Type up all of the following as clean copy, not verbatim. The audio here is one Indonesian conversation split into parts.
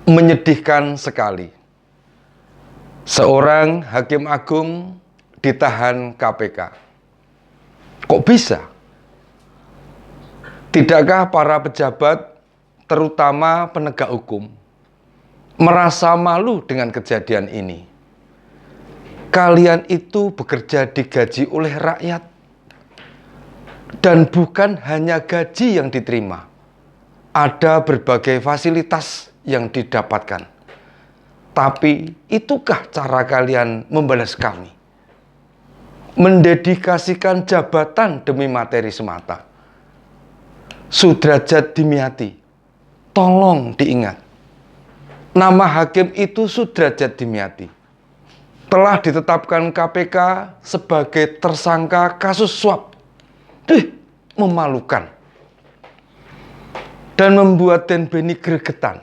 Menyedihkan sekali. Seorang hakim agung ditahan KPK. Kok bisa? Tidakkah para pejabat, terutama penegak hukum, merasa malu dengan kejadian ini? Kalian itu bekerja digaji oleh rakyat. Dan bukan hanya gaji yang diterima. Ada berbagai fasilitas yang didapatkan. Tapi itukah cara kalian membalas kami? Mendedikasikan jabatan demi materi semata. Sudradjat Dimyati, tolong diingat. Nama hakim itu Sudradjat Dimyati. Telah ditetapkan KPK sebagai tersangka kasus suap. Memalukan. Dan membuat Den Beni gregetan.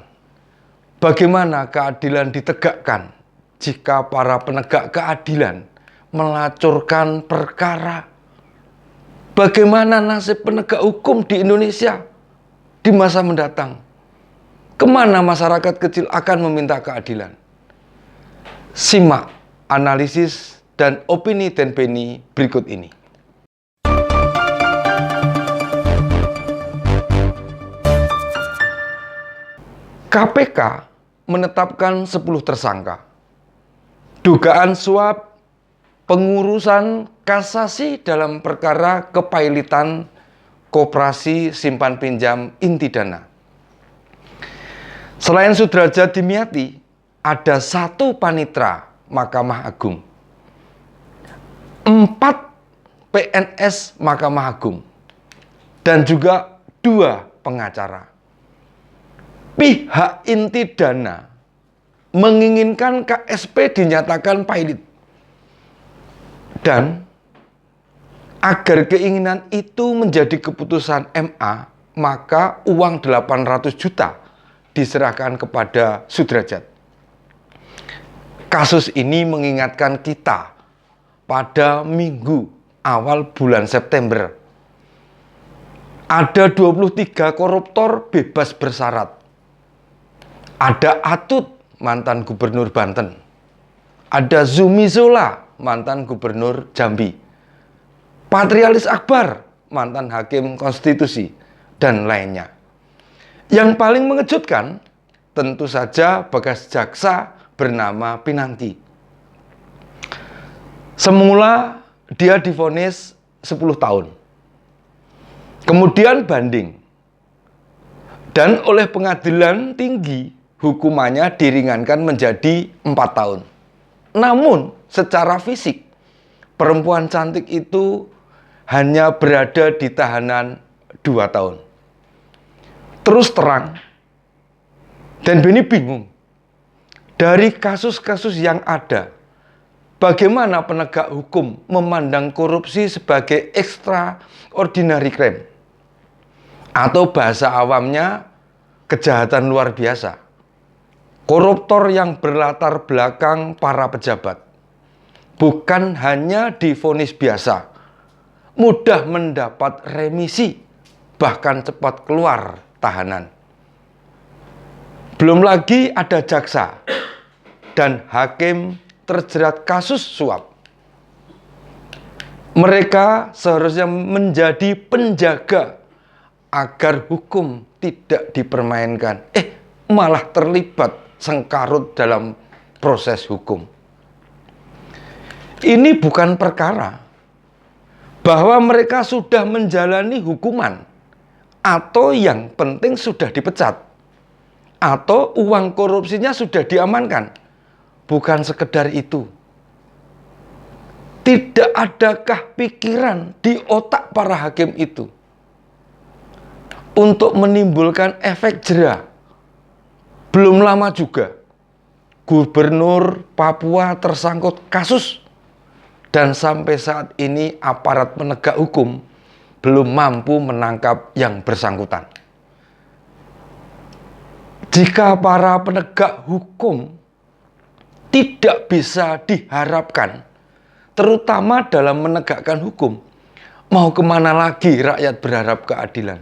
Bagaimana keadilan ditegakkan jika para penegak keadilan melacurkan perkara? Bagaimana nasib penegak hukum di Indonesia di masa mendatang? Kemana masyarakat kecil akan meminta keadilan? Simak analisis dan opini Den Beni berikut ini. KPK menetapkan 10 tersangka. Dugaan suap, pengurusan kasasi dalam perkara kepailitan Koperasi Simpan Pinjam Intidana. Selain Sudradjat Dimyati, ada 1 panitra Mahkamah Agung, 4 PNS Mahkamah Agung, dan juga 2 pengacara. Pihak Intidana menginginkan KSP dinyatakan pailit. Dan agar keinginan itu menjadi keputusan MA, maka uang 800 juta diserahkan kepada Sudradjat. Kasus ini mengingatkan kita pada minggu awal bulan September. Ada 23 koruptor bebas bersyarat. Ada Atut, mantan gubernur Banten. Ada Zumi Zola, mantan gubernur Jambi. Patrialis Akbar, mantan hakim konstitusi, dan lainnya. Yang paling mengejutkan, tentu saja bekas jaksa bernama Pinangki. Semula dia divonis 10 tahun. Kemudian banding. Dan oleh pengadilan tinggi, hukumannya diringankan menjadi 4 tahun. Namun secara fisik, perempuan cantik itu hanya berada di tahanan 2 tahun. Terus terang, Den Beni bingung. Dari kasus-kasus yang ada, bagaimana penegak hukum memandang korupsi sebagai extraordinary crime? Atau bahasa awamnya, kejahatan luar biasa. Koruptor yang berlatar belakang para pejabat. Bukan hanya divonis biasa, mudah mendapat remisi, bahkan cepat keluar tahanan. Belum lagi ada jaksa dan hakim terjerat kasus suap. Mereka seharusnya menjadi penjaga agar hukum tidak dipermainkan. Malah terlibat sengkarut dalam proses hukum. Ini bukan perkara bahwa mereka sudah menjalani hukuman atau yang penting sudah dipecat atau uang korupsinya sudah diamankan. Bukan sekedar itu. Tidak adakah pikiran di otak para hakim itu untuk menimbulkan efek jera? Belum lama juga, Gubernur Papua tersangkut kasus. Dan sampai saat ini aparat penegak hukum belum mampu menangkap yang bersangkutan. Jika para penegak hukum tidak bisa diharapkan, terutama dalam menegakkan hukum, mau kemana lagi rakyat berharap keadilan?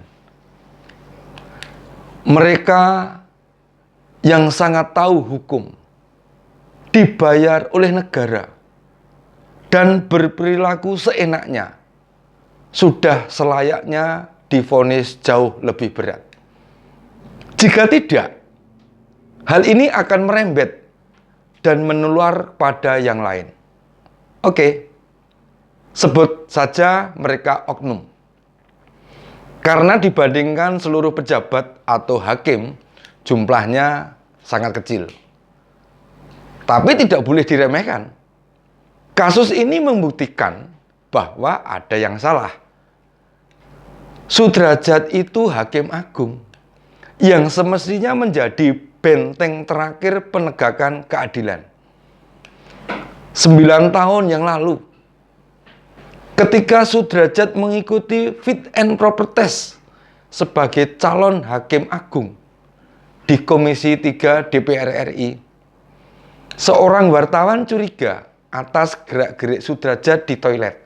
Mereka yang sangat tahu hukum, dibayar oleh negara, dan berperilaku seenaknya, sudah selayaknya divonis jauh lebih berat. Jika tidak, hal ini akan merembet dan menular pada yang lain. Oke, sebut saja mereka oknum. Karena dibandingkan seluruh pejabat atau hakim, jumlahnya sangat kecil. Tapi tidak boleh diremehkan. Kasus ini membuktikan bahwa ada yang salah. Sudrajat itu hakim agung yang semestinya menjadi benteng terakhir penegakan keadilan. 9 tahun yang lalu, ketika Sudrajat mengikuti fit and proper test sebagai calon hakim agung di Komisi 3 DPR RI, seorang wartawan curiga atas gerak-gerik Sudrajat di toilet.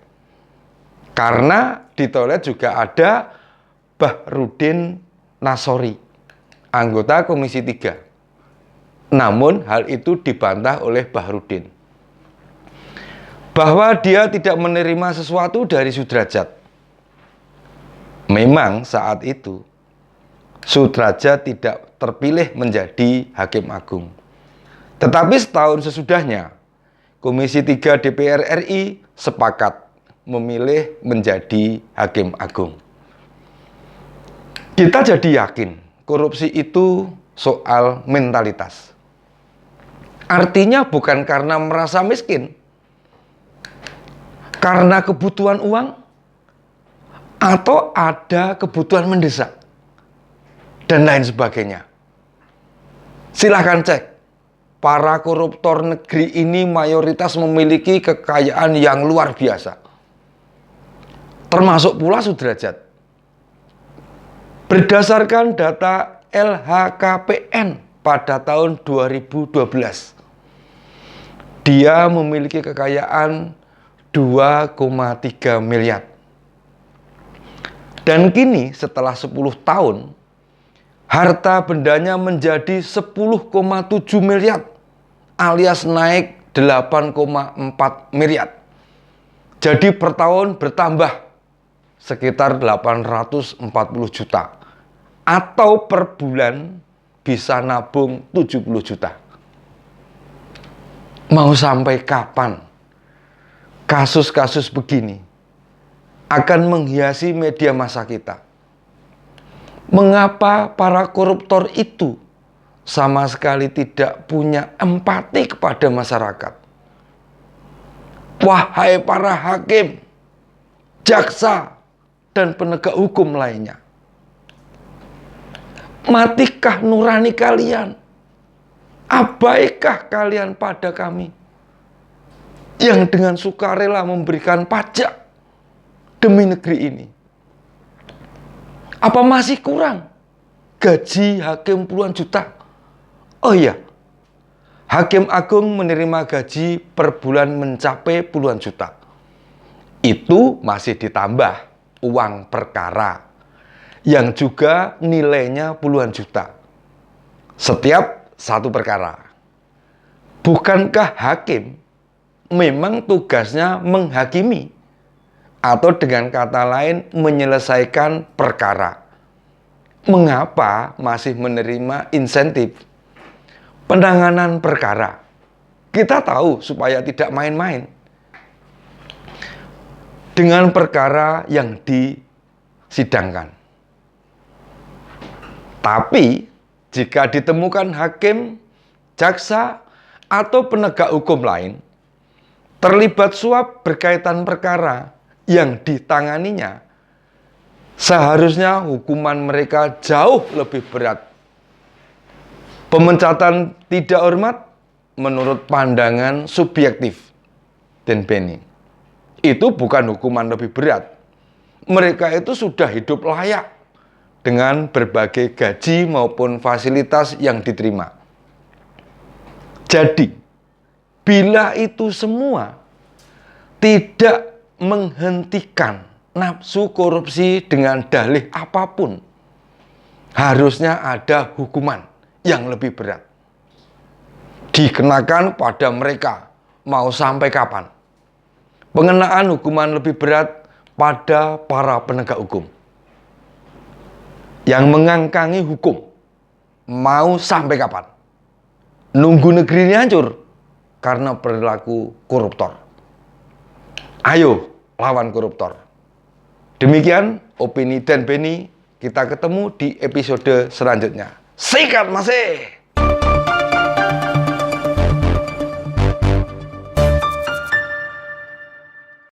Karena di toilet juga ada Bahrudin Nasori, anggota Komisi 3. Namun hal itu dibantah oleh Bahrudin, bahwa dia tidak menerima sesuatu dari Sudrajat. Memang saat itu Sudrajat tidak terpilih menjadi hakim agung. Tetapi setahun sesudahnya, Komisi 3 DPR RI sepakat memilih menjadi hakim agung. Kita jadi yakin korupsi itu soal mentalitas. Artinya bukan karena merasa miskin, karena kebutuhan uang, atau ada kebutuhan mendesak, dan lain sebagainya. Silahkan cek, para koruptor negeri ini mayoritas memiliki kekayaan yang luar biasa. Termasuk pula Sudrajat. Berdasarkan data LHKPN pada tahun 2012, dia memiliki kekayaan 2,3 miliar. Dan kini setelah 10 tahun, harta bendanya menjadi 10,7 miliar alias naik 8,4 miliar. Jadi per tahun bertambah sekitar 840 juta. Atau per bulan bisa nabung 70 juta. Mau sampai kapan kasus-kasus begini akan menghiasi media massa kita? Mengapa para koruptor itu sama sekali tidak punya empati kepada masyarakat? Wahai para hakim, jaksa, dan penegak hukum lainnya, matikah nurani kalian? Abaikah kalian pada kami yang dengan sukarela memberikan pajak demi negeri ini? Apa masih kurang gaji hakim puluhan juta? Oh iya, hakim agung menerima gaji per bulan mencapai puluhan juta. Itu masih ditambah uang perkara yang juga nilainya puluhan juta setiap satu perkara. Bukankah hakim memang tugasnya menghakimi, atau dengan kata lain menyelesaikan perkara? Mengapa masih menerima insentif penanganan perkara? Kita tahu supaya tidak main-main dengan perkara yang disidangkan. Tapi jika ditemukan hakim, jaksa, atau penegak hukum lain terlibat suap berkaitan perkara yang ditanganinya, seharusnya hukuman mereka jauh lebih berat. Pemecatan tidak hormat menurut pandangan subjektif dan Benny, itu bukan hukuman lebih berat. Mereka itu sudah hidup layak dengan berbagai gaji maupun fasilitas yang diterima. Jadi, bila itu semua tidak menghentikan nafsu korupsi dengan dalih apapun, harusnya ada hukuman yang lebih berat dikenakan pada mereka. Mau sampai kapan? Pengenaan hukuman lebih berat pada para penegak hukum yang mengangkangi hukum. Mau sampai kapan? Nunggu negeri ini hancur karena perilaku koruptor. Ayo lawan koruptor. Demikian opini Dan Benny. Kita ketemu di episode selanjutnya. Sikat masih.